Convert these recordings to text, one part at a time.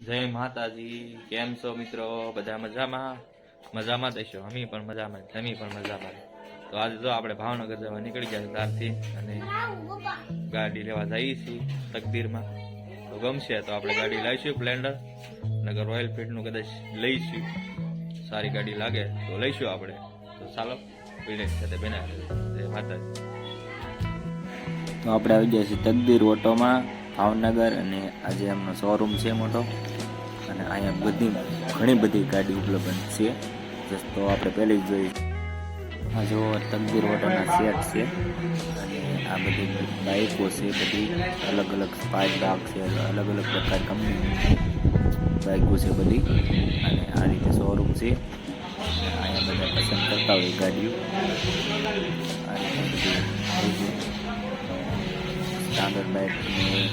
જય માતાજી, કેમ છો મિત્રો? બધા મજામાં? મજામાં દેશો, અમે પણ મજામાં, તમે પણ મજામાં. તો આજે જો આપણે ભાવનગર જવા નીકળી ગયા ત્યારથી અને ગાડી લેવા જઈએ છીએ તકદીરમાં. તો ગમશે તો આપણે ગાડી લઈશું સ્પ્લેન્ડર, નગર રોયલ ફીલ્ડનું કદાચ લઈશું. સારી ગાડી લાગે તો લઈશું આપણે. તો ચાલો પીડે સાથે બનાવી. જય માતાજી. તો આપણે આવી ગયા છીએ તકદીર ઓટોમાં ભાવનગર, અને આજે એમનો શોરૂમ છે મોટો, અને અહીંયા ઘણી બધી ગાડી ઉપલબ્ધ છે. તો આપણે પહેલી જ જોઈ, આ જો તકદીર ઓટોના સેટ છે, અને આ બધી બાઇકો છે, બધી અલગ અલગ સ્પાઇક બાગ છે, અલગ અલગ પ્રકાર કંપનીની બાઇકો છે બધી. અને આ રીતે શોરૂમ છે, અહીંયા બધા પસંદ કરતા હોય ગાડીઓ. આ રીતે બધી સ્ટાન્ડર્ડ બાઇકની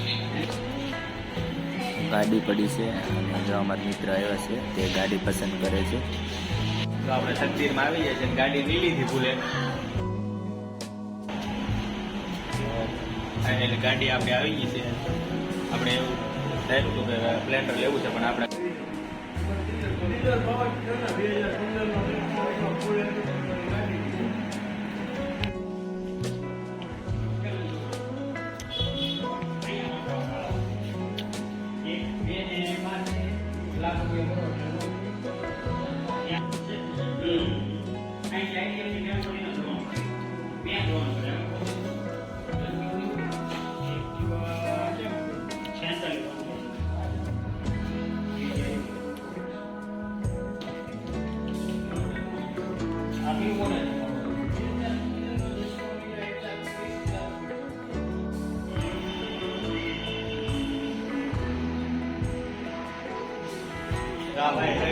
ગાડી પડી છે, અને જો અમારા મિત્ર આવ્યા છે તે ગાડી પસંદ કરે છે. તો આપણે તકદીરમાં આવી જાય છે, ગાડી લઈ લીધી ભૂલે. એટલે ગાડી આપણે આવી ગઈ છે. આપણે એવું થયેલું હતું કે સ્પ્લેન્ડર લેવું છે, પણ આપણે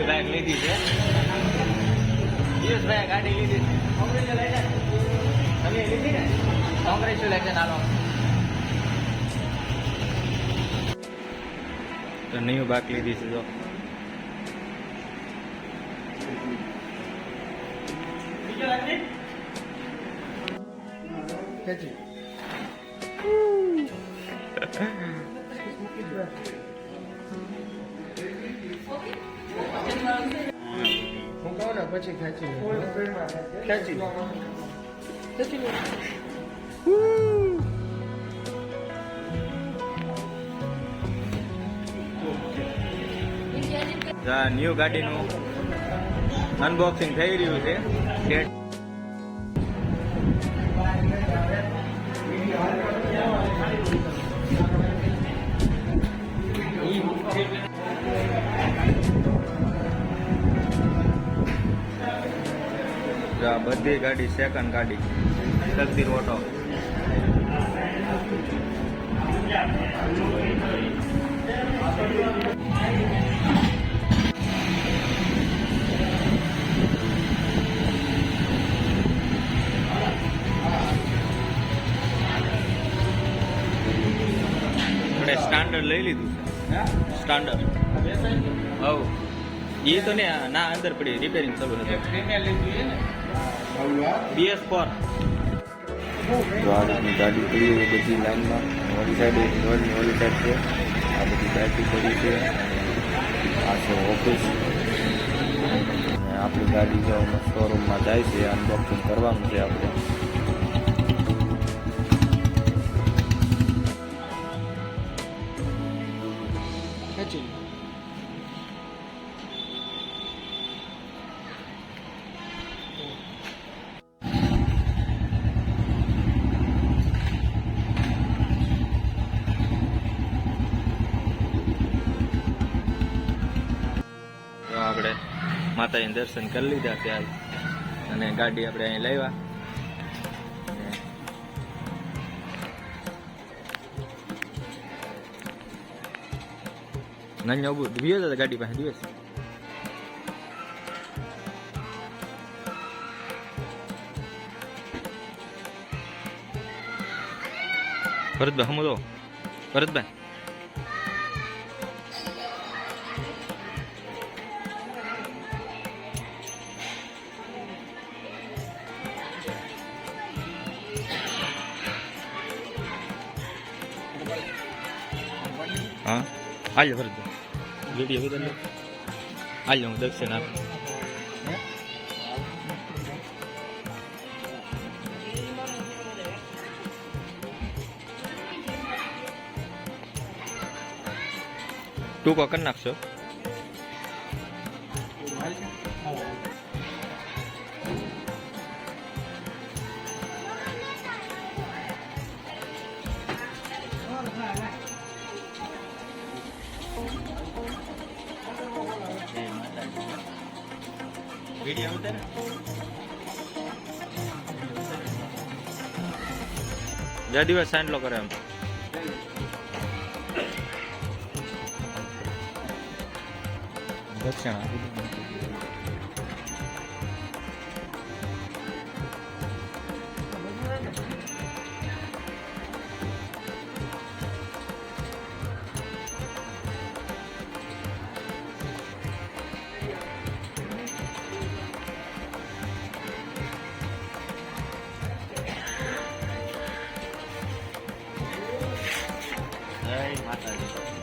બાઇક લીધી છે. પિયુષભાઈ ગાડી લીધી છે. તમે લીધી ને? કોંગ્રેચ્યુલેશન આલો. તો ન્યુ બાઇક લીધી છે. જો હું કહું ને પછી ખેંચી ન્યુ ગાડીનું અનબોક્સિંગ થઈ રહ્યું છે. બધી ગાડી સેકન્ડ ગાડી તકદીર ઓટો. આપણે સ્ટાન્ડર્ડ લઈ લીધું છે. સ્ટાન્ડર્ડ હવ એ તો ને ના અંદર પડી રિપેરિંગ ચાલુ હતું. BS4 તો આ રીતની ગાડી પડી હોય બધી લાઈનમાં. ઓલી સાઈડ રોડની ઓલી સાઈડ છે, આ બધી ગાડી પડી છે. આ છે ઓફિસ, અને આપણી ગાડી જો શોરૂમમાં જાય છે, અનબોક્સિંગ કરવાનું છે આપણે. ખેંચી આપણે માતાજીના દર્શન કરી લીધા ત્યાં, અને ગાડી આપણે અહીં લાવ્યા. નાની ઉભું દિવસ હતા ગાડી પાસે દિવસ. ભરતભાઈ હમો તો ભરતભાઈ હા, આજે ભરતભાઈ વિડીયો ઉતાર લે. હાલ હું દક્ષિણ આપું. ટૂંકો કરી નાખશો. વિડીયો ઉતાર. જે દિવસ સાંડલો કરે એમ. દક્ષિણ આપી દો. જય માતાજી.